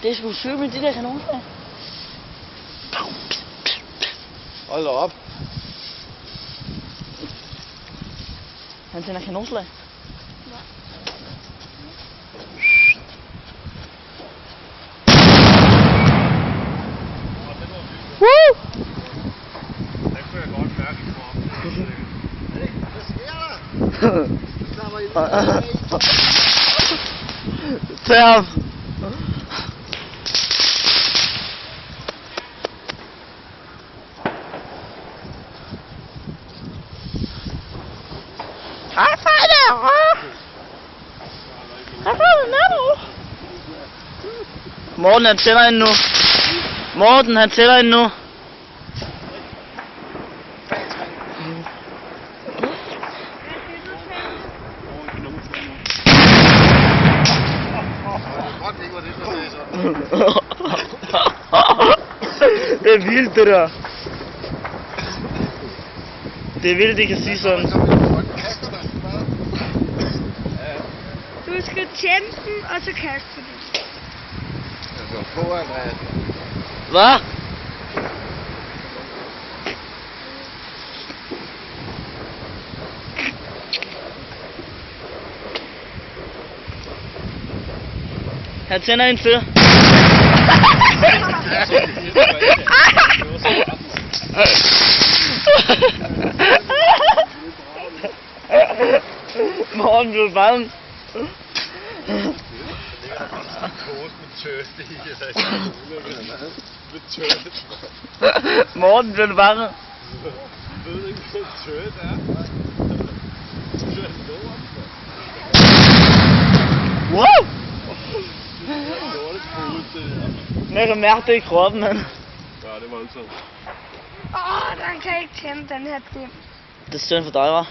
Det er sgu sygt med de der kanonslag. Hold da op. Han tænder kanonslag. Woo! Den kunne jeg godt mærke i kroppen. Hvad sker der? Tag ham! Hvad fanden? Hvad fanden er du? Morten han tænder ind nu. Morten han tænder ind nu. Det er vildt det der. Det er vildt, de kan sige sådan. Du skal tænde den, og så kaste den. Hvad? Han tænder en til. Morten blev bange. Morten blev bange. Wow! Jeg kan mærke det i kroppen, mand. Ja, det er voldsomt. Den kan ikke tænde den her dim. Det er synd for dig, hva'?